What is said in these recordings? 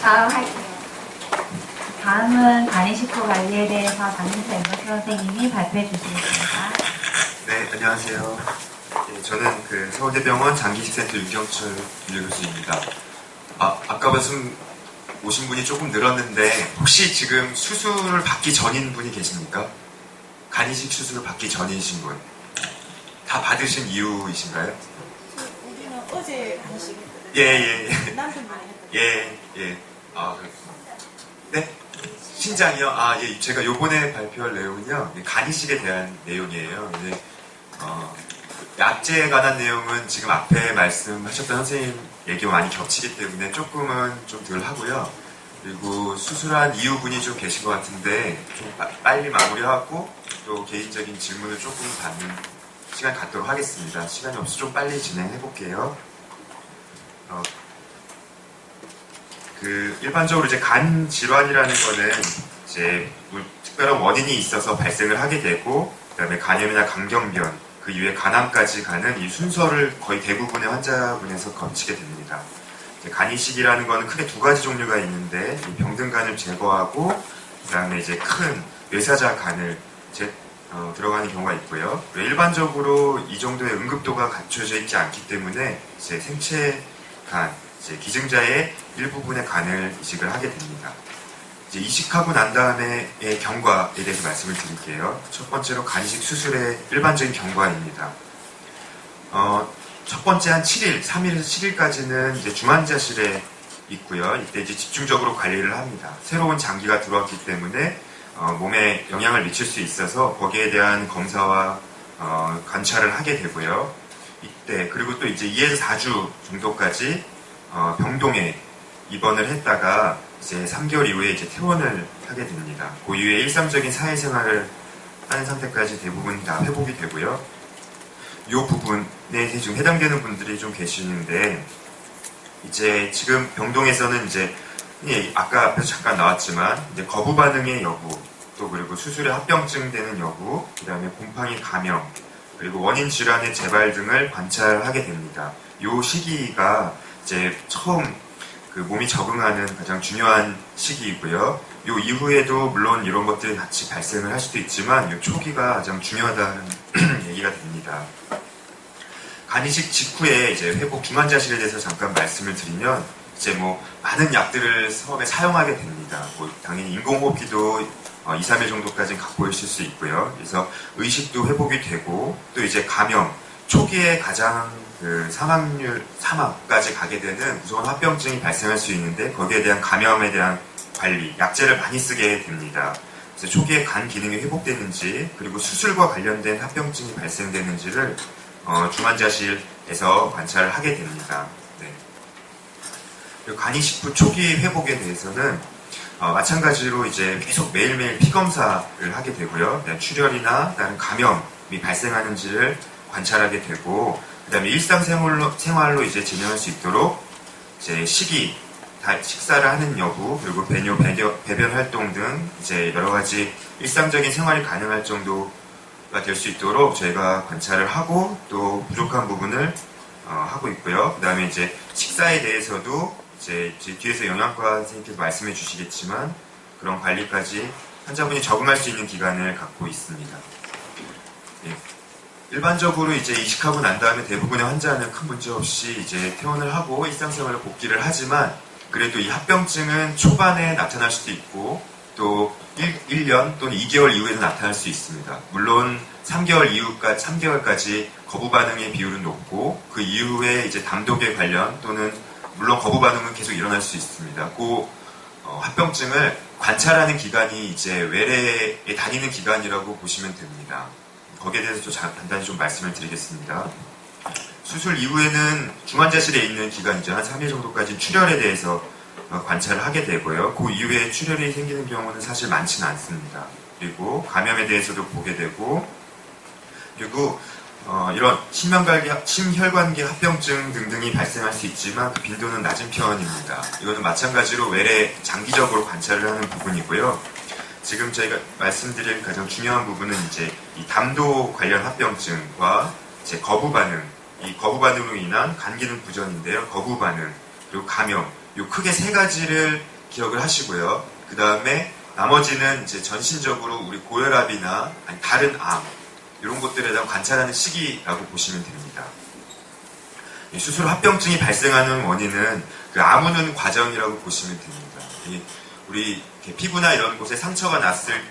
다음 할게요. 다음은 간이식품 관리에 대해서 담임사 임덕희 선생님이 발표해 주시겠습니다. 네, 안녕하세요. 네, 저는 서울대병원 장기식센터 윤경철 교수입니다. 아까 말씀 오신 분이 조금 늘었는데 혹시 지금 수술을 받기 전인 분이 계십니까? 간이식 수술을 받기 전이신 분? 다 받으신 이유이신가요? 우리는 어제 간식 예. 남편분이 했거든요. 예. 그렇구나. 네? 신장이요? 예. 제가 요번에 발표할 내용은요, 간이식에 대한 내용이에요. 약제에 관한 내용은 지금 앞에 말씀하셨던 선생님 얘기와 많이 겹치기 때문에 조금은 좀 덜 하고요. 그리고 수술한 이유분이 좀 계신 것 같은데 좀 빨리 마무리하고 또 개인적인 질문을 조금 받는 시간 갖도록 하겠습니다. 시간이 없어서 좀 빨리 진행해 볼게요. 일반적으로 이제 간 질환이라는 거는 이제 특별한 원인이 있어서 발생을 하게 되고, 그다음에 간염이나 간경변, 그 이후에 간암까지 가는 이 순서를 거의 대부분의 환자분에서 거치게 됩니다. 간이식이라는 거는 크게 두 가지 종류가 있는데, 이 병든간을 제거하고, 그다음에 이제 큰 뇌사자 간을 들어가는 경우가 있고요. 일반적으로 이 정도의 응급도가 갖춰져 있지 않기 때문에 이제 생체 간, 이제 기증자의 일부분의 간을 이식을 하게 됩니다. 이제 이식하고 난 다음에의 경과에 대해서 말씀을 드릴게요. 첫 번째로 간이식 수술의 일반적인 경과입니다. 첫 번째 한 7일, 3일에서 7일까지는 이제 중환자실에 있고요. 이때 이제 집중적으로 관리를 합니다. 새로운 장기가 들어왔기 때문에 몸에 영향을 미칠 수 있어서 거기에 대한 검사와 관찰을 하게 되고요. 이때 그리고 또 이제 2에서 4주 정도까지 병동에 입원을 했다가 이제 3개월 이후에 이제 퇴원을 하게 됩니다. 그 이후에 일상적인 사회생활을 하는 상태까지 대부분 다 회복이 되고요. 이 부분에 좀 해당되는 분들이 좀 계시는데, 이제 지금 병동에서는 이제 아까 앞에서 잠깐 나왔지만 이제 거부 반응의 여부, 또 그리고 수술에 합병증 되는 여부, 그다음에 곰팡이 감염, 그리고 원인 질환의 재발 등을 관찰하게 됩니다. 이 시기가 이제 처음 몸이 적응하는 가장 중요한 시기이고요. 요 이후에도 물론 이런 것들이 같이 발생을 할 수도 있지만 요 초기가 가장 중요하다는 얘기가 됩니다. 간이식 직후에 이제 회복 중환자실에 대해서 잠깐 말씀을 드리면, 이제 많은 약들을 처음에 사용하게 됩니다. 당연히 인공호흡기도 2, 3일 정도까지는 갖고 있을 수 있고요. 그래서 의식도 회복이 되고, 또 이제 감염, 초기에 가장 사망까지 가게 되는 무서운 합병증이 발생할 수 있는데, 거기에 대한 감염에 대한 관리, 약제를 많이 쓰게 됩니다. 그래서 초기에 간 기능이 회복되는지, 그리고 수술과 관련된 합병증이 발생되는지를 중환자실에서 관찰을 하게 됩니다. 네. 그리고 간이식 후 초기 회복에 대해서는 마찬가지로 이제 계속 매일매일 피검사를 하게 되고요. 출혈이나 다른 감염이 발생하는지를 관찰하게 되고, 그다음에 일상생활로 이제 진행할 수 있도록 이제 식사를 하는 여부, 그리고 배변 활동 등 이제 여러 가지 일상적인 생활이 가능할 정도가 될 수 있도록 저희가 관찰을 하고, 또 부족한 부분을 하고 있고요. 그다음에 이제 식사에 대해서도 이제 뒤에서 영양과 선생님께서 말씀해 주시겠지만 그런 관리까지 환자분이 적응할 수 있는 기간을 갖고 있습니다. 예. 일반적으로 이제 이식하고 난 다음에 대부분의 환자는 큰 문제 없이 이제 퇴원을 하고 일상생활로 복귀를 하지만, 그래도 이 합병증은 초반에 나타날 수도 있고, 또 1년 또는 2개월 이후에도 나타날 수 있습니다. 물론 3개월까지 거부 반응의 비율은 높고, 그 이후에 이제 담독에 관련 또는 물론 거부 반응은 계속 일어날 수 있습니다. 그 합병증을 관찰하는 기간이 이제 외래에 다니는 기간이라고 보시면 됩니다. 거기에 대해서 간단히 좀 말씀을 드리겠습니다. 수술 이후에는 중환자실에 있는 기간이죠. 한 3일 정도까지 출혈에 대해서 관찰을 하게 되고요. 그 이후에 출혈이 생기는 경우는 사실 많지는 않습니다. 그리고 감염에 대해서도 보게 되고, 그리고 이런 심혈관계 합병증 등등이 발생할 수 있지만 그 빈도는 낮은 편입니다. 이거는 마찬가지로 외래 장기적으로 관찰을 하는 부분이고요. 지금 저희가 말씀드릴 가장 중요한 부분은 이제 이 담도 관련 합병증과 이제 거부 반응, 이 거부 반응으로 인한 간 기능 부전인데요. 거부 반응, 그리고 감염, 요 크게 세 가지를 기억을 하시고요. 그 다음에 나머지는 이제 전신적으로 우리 고혈압이나 아니 다른 암 이런 것들에 대한 관찰하는 시기라고 보시면 됩니다. 이 수술 합병증이 발생하는 원인은 그 아무는 과정이라고 보시면 됩니다. 우리 피부나 이런 곳에 상처가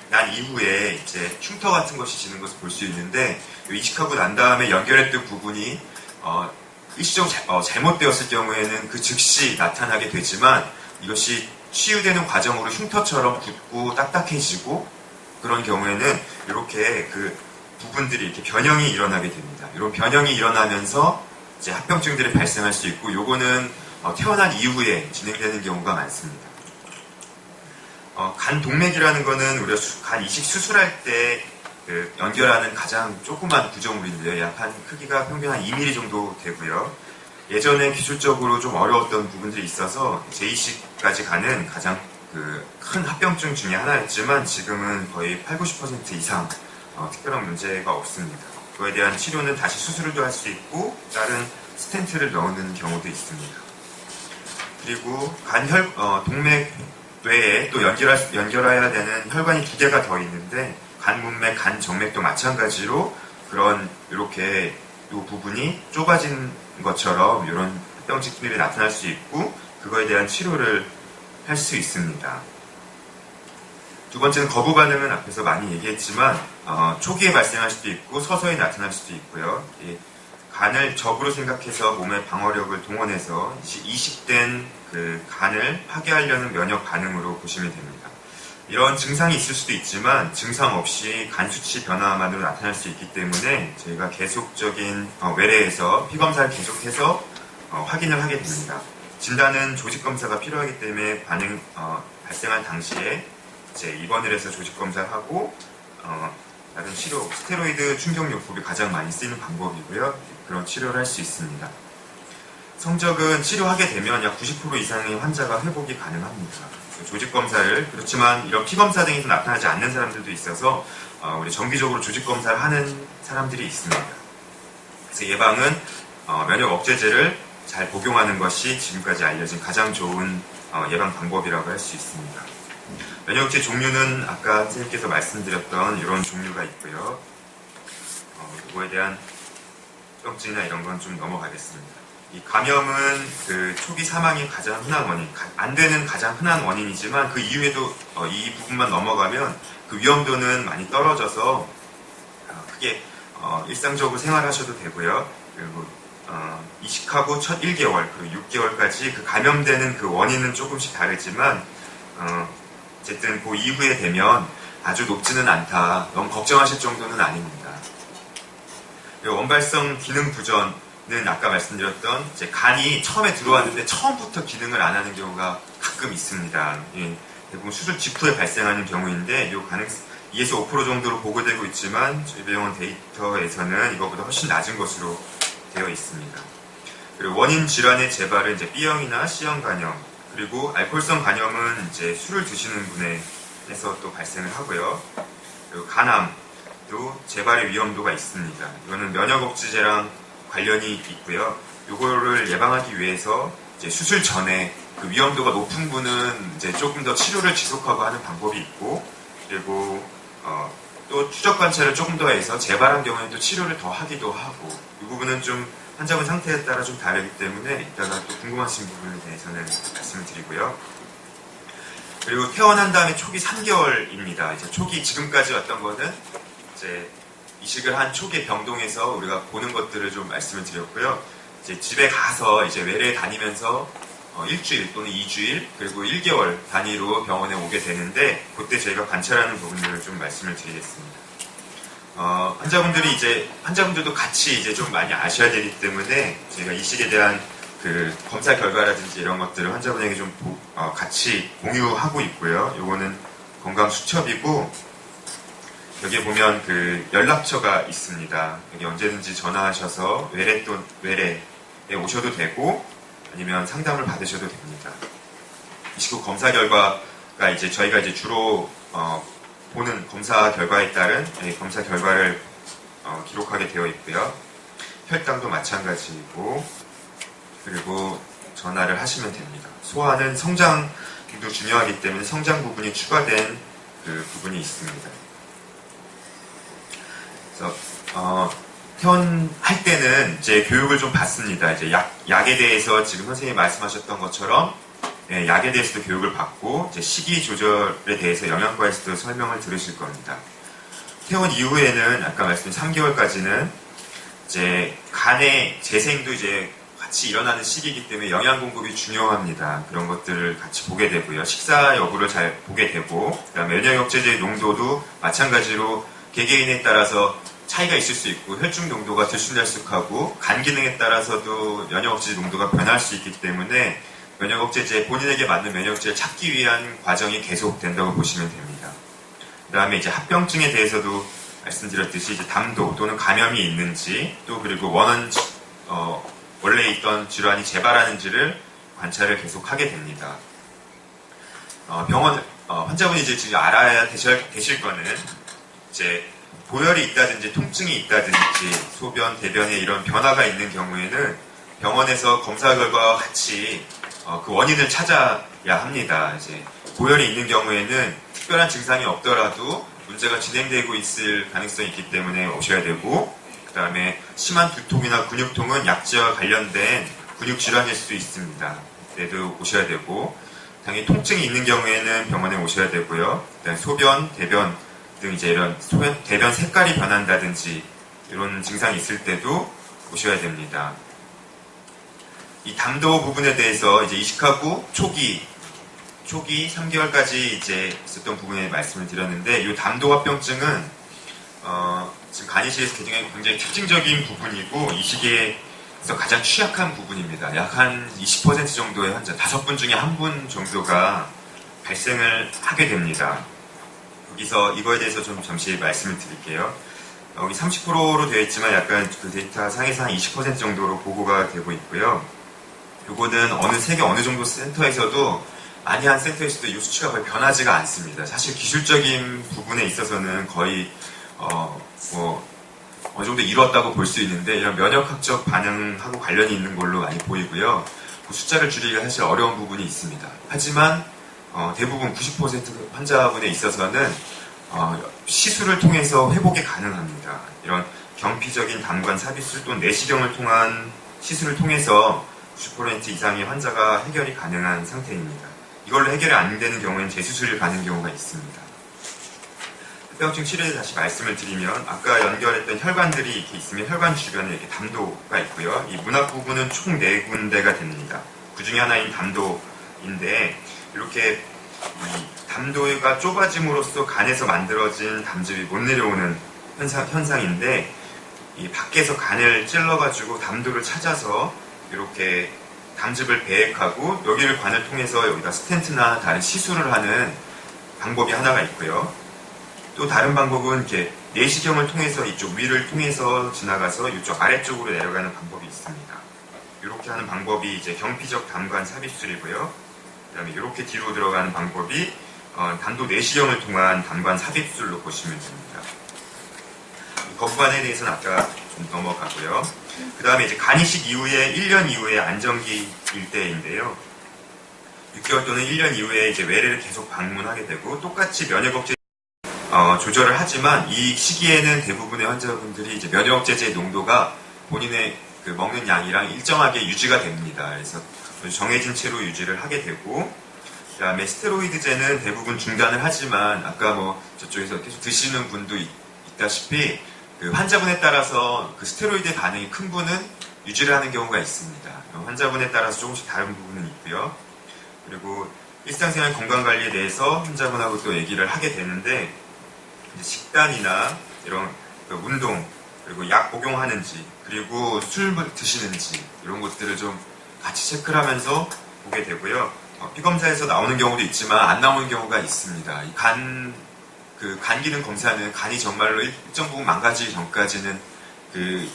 난 이후에 이제 흉터 같은 것이 지는 것을 볼 수 있는데 이식하고 난 다음에 연결했던 부분이 일시적으로 잘못되었을 경우에는 그 즉시 나타나게 되지만 이것이 치유되는 과정으로 흉터처럼 붓고 딱딱해지고 그런 경우에는 이렇게 그 부분들이 이렇게 변형이 일어나게 됩니다. 이런 변형이 일어나면서 이제 합병증들이 발생할 수 있고 요거는 태어난 이후에 진행되는 경우가 많습니다. 간 동맥이라는 거는 우리가 간 이식 수술할 때 그 연결하는 가장 조그만 구조물인데요. 약 한 크기가 평균 한 2mm 정도 되고요. 예전에 기술적으로 좀 어려웠던 부분들이 있어서 재이식까지 가는 가장 그 큰 합병증 중에 하나였지만 지금은 거의 80-90% 이상 특별한 문제가 없습니다. 그거에 대한 치료는 다시 수술도 할 수 있고 다른 스텐트를 넣는 경우도 있습니다. 그리고 동맥 외에 또 연결해야 되는 혈관이 2개가 더 있는데 간 문맥, 간 정맥도 마찬가지로 그런 이렇게 이 부분이 좁아진 것처럼 이런 합병증들이 나타날 수 있고 그거에 대한 치료를 할 수 있습니다. 두 번째는 거부 반응은 앞에서 많이 얘기했지만 초기에 발생할 수도 있고 서서히 나타날 수도 있고요. 간을 적으로 생각해서 몸의 방어력을 동원해서 이식된 그 간을 파괴하려는 면역 반응으로 보시면 됩니다. 이런 증상이 있을 수도 있지만 증상 없이 간 수치 변화만으로 나타날 수 있기 때문에 저희가 계속적인 외래에서 피검사를 계속해서 확인을 하게 됩니다. 진단은 조직 검사가 필요하기 때문에 발생한 당시에 이제 입원을 해서 조직 검사를 하고 다른 치료, 스테로이드 충격요법이 가장 많이 쓰이는 방법이고요. 그런 치료를 할 수 있습니다. 성적은 치료하게 되면 약 90% 이상의 환자가 회복이 가능합니다. 조직 검사를 그렇지만 이런 피검사 등에서 나타나지 않는 사람들도 있어서 우리 정기적으로 조직 검사를 하는 사람들이 있습니다. 그래서 예방은 면역 억제제를 잘 복용하는 것이 지금까지 알려진 가장 좋은 예방 방법이라고 할 수 있습니다. 면역제 종류는 아까 선생님께서 말씀드렸던 이런 종류가 있고요. 이거에 대한 합병증이나 이런 건 좀 넘어가겠습니다. 이 감염은 그 초기 사망이 가장 흔한 원인, 안 되는 가장 흔한 원인이지만 그 이후에도 이 부분만 넘어가면 그 위험도는 많이 떨어져서 크게 일상적으로 생활하셔도 되고요. 그리고 이식하고 첫 1개월 그리고 6개월까지 그 감염되는 그 원인은 조금씩 다르지만 어쨌든 그 이후에 되면 아주 높지는 않다. 너무 걱정하실 정도는 아닙니다. 원발성 기능 부전은 아까 말씀드렸던 이제 간이 처음에 들어왔는데 처음부터 기능을 안 하는 경우가 가끔 있습니다. 대부분 수술 직후에 발생하는 경우인데 이 가능 2에서 5% 정도로 보고되고 있지만 저희 병원 데이터에서는 이거보다 훨씬 낮은 것으로 되어 있습니다. 그리고 원인 질환의 재발은 이제 B형이나 C형 간염 그리고 알코올성 간염은 이제 술을 드시는 분에서 또 발생을 하고요. 그리고 간암도 재발의 위험도가 있습니다. 이거는 면역 억제제랑 관련이 있고요. 이거를 예방하기 위해서 이제 수술 전에 그 위험도가 높은 분은 이제 조금 더 치료를 지속하고 하는 방법이 있고 그리고 또 추적 관찰을 조금 더 해서 재발한 경우에는 또 치료를 더 하기도 하고 이 부분은 좀 환자분 상태에 따라 좀 다르기 때문에 이따가 또 궁금하신 부분에 대해서는 말씀을 드리고요. 그리고 태어난 다음에 초기 3개월입니다. 이제 초기 지금까지 왔던 거는 이제 이식을 한 초기 병동에서 우리가 보는 것들을 좀 말씀을 드렸고요. 이제 집에 가서 이제 외래에 다니면서 일주일 또는 2주일 그리고 1개월 단위로 병원에 오게 되는데 그때 저희가 관찰하는 부분들을 좀 말씀을 드리겠습니다. 환자분들도 같이 이제 좀 많이 아셔야 되기 때문에 저희가 이식에 대한 그 검사 결과라든지 이런 것들을 환자분에게 좀 같이 공유하고 있고요. 요거는 건강 수첩이고 여기에 보면 그 연락처가 있습니다. 여기 언제든지 전화하셔서 외래에 오셔도 되고 아니면 상담을 받으셔도 됩니다. 이식 후 검사 결과가 이제 저희가 이제 주로 보는 검사 결과에 따른 검사 결과를 기록하게 되어 있고요. 혈당도 마찬가지이고 그리고 전화를 하시면 됩니다. 소화는 성장도 부분도 중요하기 때문에 성장 부분이 추가된 그 부분이 있습니다. 그래서 퇴원할 때는 이제 교육을 좀 받습니다. 이제 약에 대해서 지금 선생님이 말씀하셨던 것처럼 약에 대해서도 교육을 받고 이제 식이 조절에 대해서 영양과에서도 설명을 들으실 겁니다. 퇴원 이후에는 아까 말씀드린 3개월까지는 이제 간의 재생도 이제 같이 일어나는 시기이기 때문에 영양 공급이 중요합니다. 그런 것들을 같이 보게 되고요. 식사 여부를 잘 보게 되고, 그다음에 면역 억제제 농도도 마찬가지로 개개인에 따라서 차이가 있을 수 있고, 혈중 농도가 들쑥날쑥하고, 간 기능에 따라서도 면역 억제제 농도가 변할 수 있기 때문에 면역 억제제, 본인에게 맞는 면역 억제를 찾기 위한 과정이 계속된다고 보시면 됩니다. 그다음에 이제 합병증에 대해서도 말씀드렸듯이 이제 담도 또는 감염이 있는지, 또 그리고 원래 있던 질환이 재발하는지를 관찰을 계속 하게 됩니다. 환자분이 이제 지금 알아야 되실 거는 이제 고열이 있다든지 통증이 있다든지 소변, 대변에 이런 변화가 있는 경우에는 병원에서 검사 결과와 같이 그 원인을 찾아야 합니다. 이제 고열이 있는 경우에는 특별한 증상이 없더라도 문제가 진행되고 있을 가능성이 있기 때문에 오셔야 되고, 그 다음에 심한 두통이나 근육통은 약제와 관련된 근육 질환일 수도 있습니다. 그때도 오셔야 되고, 당연히 통증이 있는 경우에는 병원에 오셔야 되고요. 그다음에 소변, 대변 등 이제 이런 대변 색깔이 변한다든지 이런 증상이 있을 때도 오셔야 됩니다. 이 담도 부분에 대해서 이제 이식하고 초기 3개월까지 이제 있었던 부분에 말씀을 드렸는데, 이 담도 합병증은 지금 간이식에서 굉장히 특징적인 부분이고 이 시기에서 가장 취약한 부분입니다. 약 한 20% 정도의 환자, 5분 중에 1분 정도가 발생을 하게 됩니다. 여기서 이거에 대해서 좀 잠시 말씀을 드릴게요. 여기 30%로 되어 있지만 약간 그 데이터 상에서 한 20% 정도로 보고가 되고 있고요. 요거는 세계 어느 정도 센터에서도 많이 한 센터에서도 이 수치가 거의 변하지가 않습니다. 사실 기술적인 부분에 있어서는 거의 어느 정도 이뤘다고 볼 수 있는데, 이런 면역학적 반응하고 관련이 있는 걸로 많이 보이고요. 그 숫자를 줄이기가 사실 어려운 부분이 있습니다. 하지만 대부분 90% 환자분에 있어서는 시술을 통해서 회복이 가능합니다. 이런 경피적인 담관 삽입술 또는 내시경을 통한 시술을 통해서 90% 이상의 환자가 해결이 가능한 상태입니다. 이걸로 해결이 안 되는 경우에는 재수술을 가는 경우가 있습니다. 합병증 치료에 다시 말씀을 드리면, 아까 연결했던 혈관들이 이렇게 있으면 혈관 주변에 이렇게 담도가 있고요. 이 문합 부분은 총 4군데가 됩니다. 그 중에 하나인 담도인데, 이렇게 이 담도가 좁아짐으로써 간에서 만들어진 담즙이 못 내려오는 현상인데, 이 밖에서 간을 찔러가지고 담도를 찾아서 이렇게 담즙을 배액하고 여기를 관을 통해서 여기다 스텐트나 다른 시술을 하는 방법이 하나가 있고요. 또 다른 방법은 이렇게 내시경을 통해서 이쪽 위를 통해서 지나가서 이쪽 아래쪽으로 내려가는 방법이 있습니다. 이렇게 하는 방법이 이제 경피적 담관 삽입술이고요. 그 다음에 이렇게 뒤로 들어가는 방법이 단도 내시경을 통한 담관 삽입술로 보시면 됩니다. 거부반에 대해서는 아까 좀 넘어가고요. 그 다음에 이제 간이식 이후에 1년 이후에 안정기일 때인데요. 6개월 또는 1년 이후에 이제 외래를 계속 방문하게 되고, 똑같이 면역억제 조절을 하지만 이 시기에는 대부분의 환자분들이 이제 면역억제제 농도가 본인의 그 먹는 양이랑 일정하게 유지가 됩니다. 그래서 정해진 채로 유지를 하게 되고, 그 다음에 스테로이드제는 대부분 중단을 하지만 아까 저쪽에서 계속 드시는 분도 있다시피 그 환자분에 따라서 그 스테로이드 반응이 큰 분은 유지를 하는 경우가 있습니다. 환자분에 따라서 조금씩 다른 부분은 있고요. 그리고 일상생활 건강관리에 대해서 환자분하고 또 얘기를 하게 되는데, 식단이나 이런 운동, 그리고 약 복용하는지, 그리고 술 드시는지 이런 것들을 좀 같이 체크를 하면서 보게 되고요. 피검사에서 나오는 경우도 있지만 안 나오는 경우가 있습니다. 간 기능 검사는 간이 정말로 일정 부분 망가지기 전까지는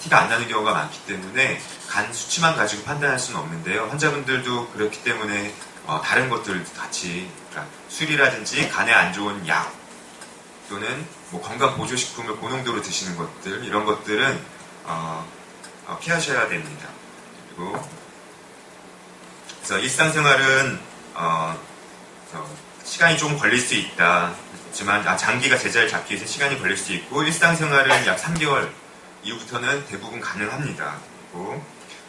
티가 안 나는 경우가 많기 때문에 간 수치만 가지고 판단할 수는 없는데요. 환자분들도 그렇기 때문에 다른 것들 같이, 그러니까 술이라든지 간에 안 좋은 약 또는 건강 보조식품을 고농도로 드시는 것들, 이런 것들은 피하셔야 됩니다. 그리고 그래서 일상생활은 시간이 좀 걸릴 수 있다. 하지만 장기가 제자를 잡기 위해서 시간이 걸릴 수 있고 일상생활은 약 3개월 이후부터는 대부분 가능합니다. 그리고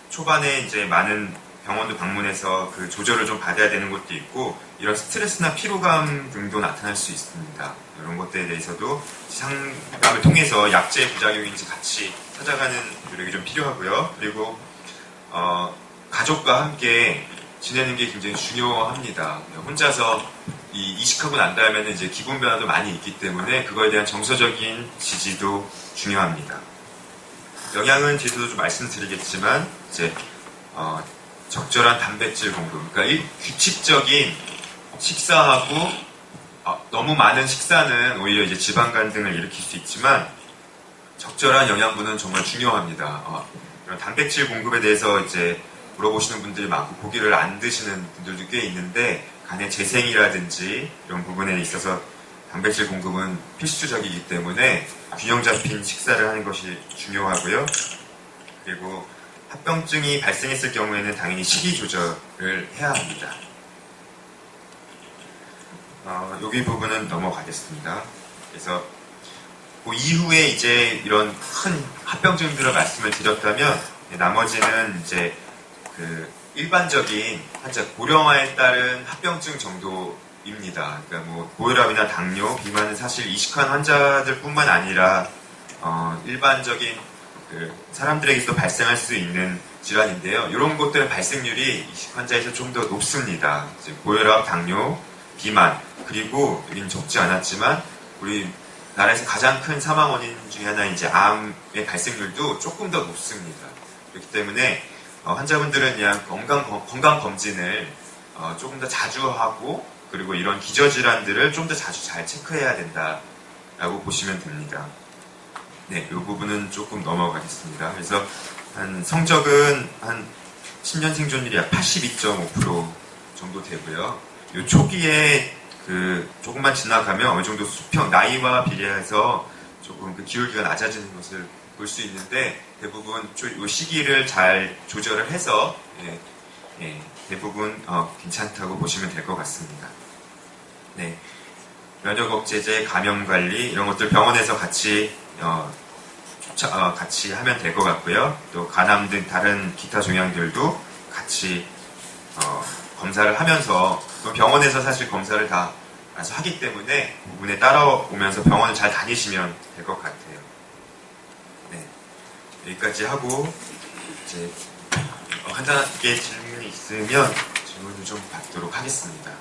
초반에 이제 많은 병원도 방문해서 그 조절을 좀 받아야 되는 것도 있고 이런 스트레스나 피로감 등도 나타날 수 있습니다. 이런 것들에 대해서도 상담을 통해서 약제 부작용인지 같이 찾아가는 노력이 좀 필요하고요. 그리고 가족과 함께 지내는 게 굉장히 중요합니다. 혼자서 이식하고 난 다음에는 이제 기분 변화도 많이 있기 때문에 그거에 대한 정서적인 지지도 중요합니다. 영양은 뒤에서도 좀 말씀드리겠지만 이제 적절한 단백질 공급, 그러니까 규칙적인 식사하고 너무 많은 식사는 오히려 이제 지방간 등을 일으킬 수 있지만 적절한 영양분은 정말 중요합니다. 이런 단백질 공급에 대해서 이제 물어보시는 분들이 많고 고기를 안 드시는 분들도 꽤 있는데 간의 재생이라든지 이런 부분에 있어서 단백질 공급은 필수적이기 때문에 균형 잡힌 식사를 하는 것이 중요하고요. 그리고 합병증이 발생했을 경우에는 당연히 식이 조절을 해야 합니다. 여기 부분은 넘어가겠습니다. 그래서 그 이후에 이제 이런 큰 합병증들을 말씀을 드렸다면 나머지는 이제 그 일반적인 환자 고령화에 따른 합병증 정도입니다. 그러니까 뭐 고혈압이나 당뇨, 비만은 사실 이식한 환자들뿐만 아니라 일반적인 그 사람들에게도 발생할 수 있는 질환인데요. 이런 것들의 발생률이 이식 환자에서 좀 더 높습니다. 이제 고혈압, 당뇨, 비만, 그리고 여기는 적지 않았지만 우리 나라에서 가장 큰 사망 원인 중에 하나 이제 암의 발생률도 조금 더 높습니다. 그렇기 때문에 환자분들은 그냥 건강 검진을 조금 더 자주 하고 그리고 이런 기저질환들을 좀 더 자주 잘 체크해야 된다라고 보시면 됩니다. 네, 이 부분은 조금 넘어가겠습니다. 그래서 성적은 한 10년 생존율이 약 82.5% 정도 되고요. 이 초기에 그 조금만 지나가면 어느 정도 수평 나이와 비례해서 조금 그 기울기가 낮아지는 것을 볼 수 있는데 대부분 이 시기를 잘 조절을 해서 대부분 괜찮다고 보시면 될 것 같습니다. 네, 면역 억제제, 감염 관리 이런 것들 병원에서 같이 같이 하면 될 것 같고요. 또 간암 등 다른 기타 종양들도 같이 검사를 하면서 병원에서 사실 검사를 다 하기 때문에 부분에 따라오면서 병원을 잘 다니시면 될 것 같아요. 네, 여기까지 하고 이제 간단하게 질문이 있으면 질문을 좀 받도록 하겠습니다.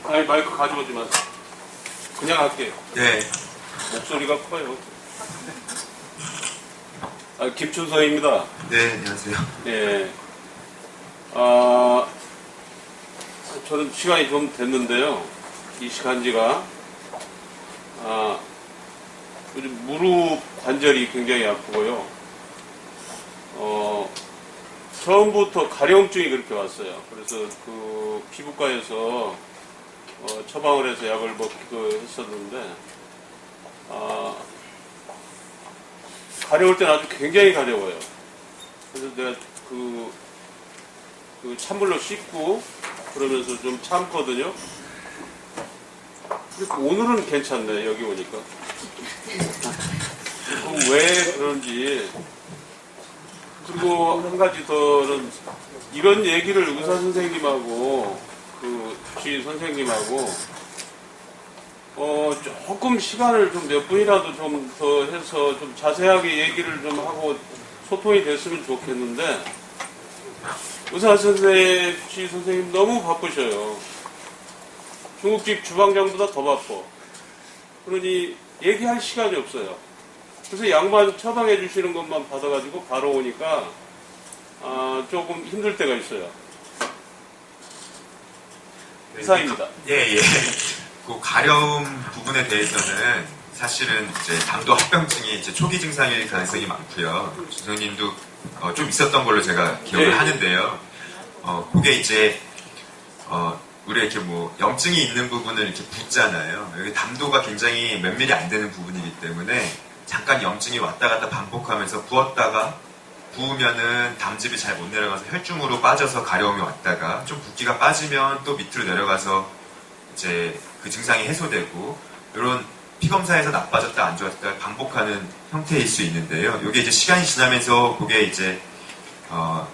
아니 마이크 가져오지 마세요. 그냥 할게요. 네. 목소리가 커요. 김춘서입니다. 네, 안녕하세요. 예. 저는 시간이 좀 됐는데요. 이식한 지가 요즘 무릎 관절이 굉장히 아프고요. 처음부터 가려움증이 그렇게 왔어요. 그래서 그 피부과에서 처방을 해서 약을 먹기도 했었는데 가려울 때는 아주 굉장히 가려워요. 그래서 내가 그 찬물로 씻고 그러면서 좀 참거든요. 근데 오늘은 괜찮네, 여기 오니까. 왜 그런지. 그리고 한 가지 더는 이런 얘기를 의사 선생님하고 그 주인 선생님하고 조금 시간을 좀 몇 분이라도 좀 더 해서 좀 자세하게 얘기를 좀 하고 소통이 됐으면 좋겠는데 의사 선생님, 주인 선생님 너무 바쁘셔요. 중국집 주방장보다 더 바빠. 그러니 얘기할 시간이 없어요. 그래서 약만 처방해 주시는 것만 받아가지고 바로 오니까 조금 힘들 때가 있어요. 이상입니다. 예. 그 가려움 부분에 대해서는 사실은 이제 당도 합병증이 이제 초기 증상일 가능성이 많고요. 선생님도 좀 있었던 걸로 제가 기억을 하는데요. 그게 이제 우리 이렇게 뭐 염증이 있는 부분을 이렇게 붓잖아요. 여기 담도가 굉장히 몇 밀리 안 되는 부분이기 때문에 잠깐 염증이 왔다 갔다 반복하면서 부었다가 부으면은 담즙이 잘 못 내려가서 혈중으로 빠져서 가려움이 왔다가 좀 붓기가 빠지면 또 밑으로 내려가서 이제 그 증상이 해소되고 이런 피 검사에서 나빠졌다 안 좋았다 반복하는 형태일 수 있는데요. 이게 이제 시간이 지나면서 그게 이제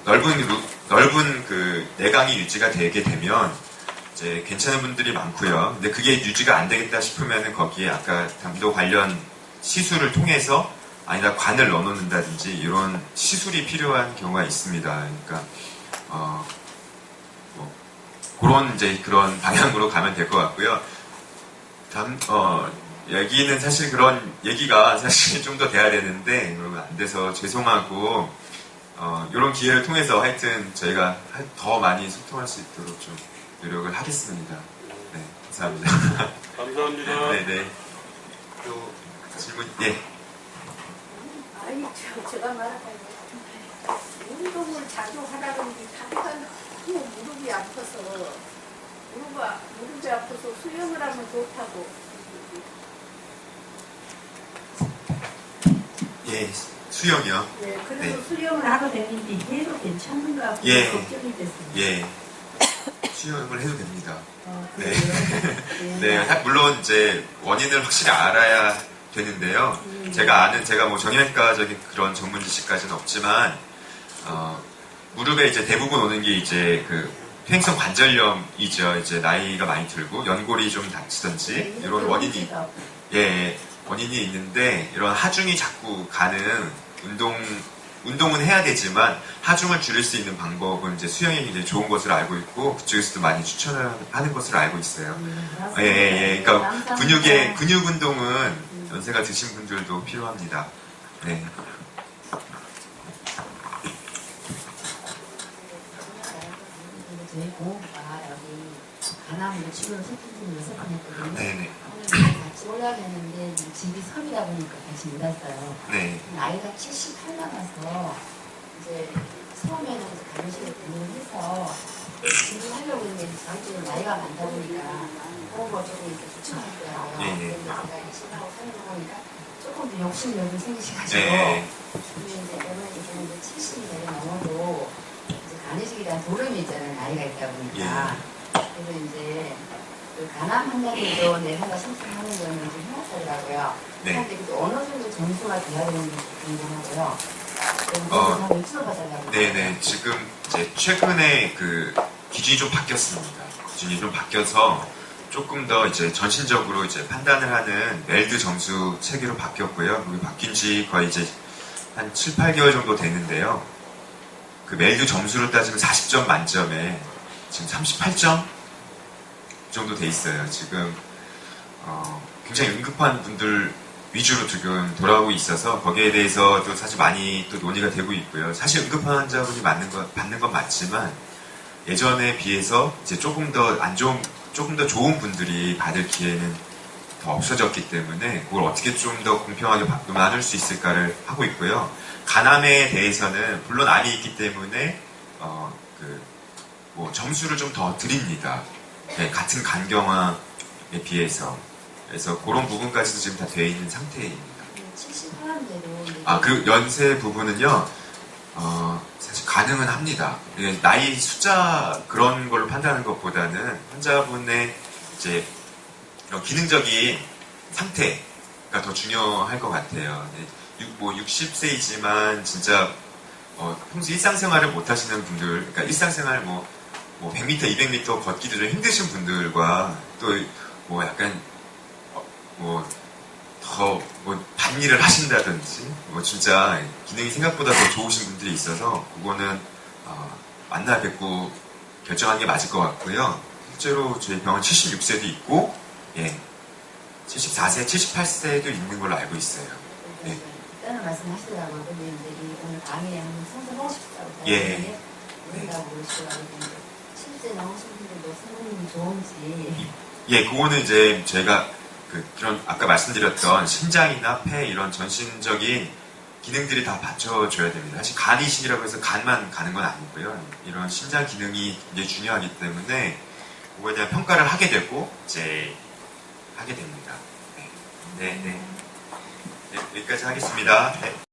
넓은 그 내강이 유지가 되게 되면 이제 괜찮은 분들이 많고요. 근데 그게 유지가 안 되겠다 싶으면은 거기에 아까 담도 관련 시술을 통해서 아니다 관을 넣어놓는다든지 이런 시술이 필요한 경우가 있습니다. 그러니까 뭐 그런 이제 그런 방향으로 가면 될 것 같고요. 여기는 사실 그런 얘기가 사실 좀 더 돼야 되는데 그러면 안 돼서 죄송하고 이런 기회를 통해서 하여튼 저희가 더 많이 소통할 수 있도록 좀 노력을 하겠습니다. 네, 감사합니다. 감사합니다. 네네. 또 질문 예. 아니, 제가 말하자면 운동을 자주 하다 보니 다리가 너무 무릎이 아파서 무릎이 아파서 수영을 하면 좋다고. 예, 수영이요. 네, 그래서 네. 수영을 하고 되는데 이대로 괜찮은가 예. 걱정이 됐어요. 예. 수영을 해도 됩니다. 네. 그래요? 네, 물론 이제 원인을 확실히 알아야 되는데요. 제가 뭐 정형외과적인 그런 전문 지식까지는 없지만, 무릎에 이제 대부분 오는 게 이제 그 퇴행성 관절염이죠. 이제 나이가 많이 들고 연골이 좀 다치든지 이런 원인이 원인이 있는데 이런 하중이 자꾸 가는 운동은 해야 되지만 하중을 줄일 수 있는 방법은 이제 수영이 굉장히 좋은 것으로 알고 있고 그쪽에서도 많이 추천을 하는 것으로 알고 있어요. 그러니까 근육 운동은 연세가 드신 분들도 필요합니다. 네. 저희 고모부가 여기 가나무로 치료를 세팅팀을 세팅했거든요. 네네. 같이 올라가는데 집이 섬이다 보니까 같이 못 왔어요. 네. 나이가 78 남아서 이제 처음에는 이제 간호실에 근무해서 집을 하려고 했는데 자기들이 나이가 많다 보니까 그런 걸 조금 이렇게 추천했더라고요. 예, 예. 근데 제가 일신하고 사는 거 보니까 조금 더 욕심이 생기셔가지고 네. 근데 이제 어머니께서는 이제 70이 되게 넘어도 이제 간이식에 대한 도름이 있잖아요. 나이가 있다 보니까. 그래서 이제 그 간암 환자들도 내가 신청하는 거는 좀 해놨더라고요. 네. 근데 그래도 어느 정도 점수가 돼야 되는지 궁금하고요. 한번 여쭤봐달라고. 네네. 지금 이제 최근에 그 기준이 좀 바뀌었습니다. 기준이 좀 바뀌어서 조금 더 이제 전신적으로 이제 판단을 하는 멜드 점수 체계로 바뀌었고요. 그게 바뀐 지 거의 이제 한 7, 8개월 정도 되는데요. 그 멜드 점수를 따지면 40점 만점에 지금 38점 정도 돼 있어요. 지금 굉장히 응급한 분들 위주로 지금 돌아오고 있어서 거기에 대해서도 사실 많이 또 논의가 되고 있고요. 사실 응급한 환자분이 받는 건 맞지만 예전에 비해서 이제 조금 더 좋은 분들이 받을 기회는 더 없어졌기 때문에 그걸 어떻게 좀 더 공평하게 나눌 수 있을까를 하고 있고요. 간암에 대해서는 물론 암이 있기 때문에 뭐 점수를 좀 더 드립니다. 네, 같은 간경화에 비해서. 그래서 그런 부분까지도 지금 다 되어 있는 상태입니다. 78인데도. 그 연세 부분은요, 사실 가능은 합니다. 나이 숫자 그런 걸로 판단하는 것보다는 환자분의 이제 이런 기능적인 상태가 더 중요할 것 같아요. 60세이지만 진짜 평소 일상생활을 못 하시는 분들, 그러니까 일상생활 뭐 100m, 200m 걷기도 좀 힘드신 분들과 또 뭐 약간 밭일을 하신다든지 진짜 기능이 생각보다 더 좋으신 분들이 있어서 그거는 만나 뵙고 결정하는 게 맞을 것 같고요. 실제로 저희 병원 76세도 있고 74세, 78세도 있는 걸로 알고 있어요. 네. 일단은 말씀하시더라고요. 근데 이제 오늘 강의에 한번 선생하고 싶다고 예. 그런다고 그러시더라고요. 실제 나오신 분들도 선생님이 좋은지. 그거는 이제 저희가 그런 아까 말씀드렸던 심장이나 폐 이런 전신적인 기능들이 다 받쳐줘야 됩니다. 사실 간이식이라고 해서 간만 가는 건 아니고요. 이런 심장 기능이 굉장히 중요하기 때문에 그거에 대한 평가를 하게 되고 이제 하게 됩니다. 네, 여기까지 하겠습니다. 네.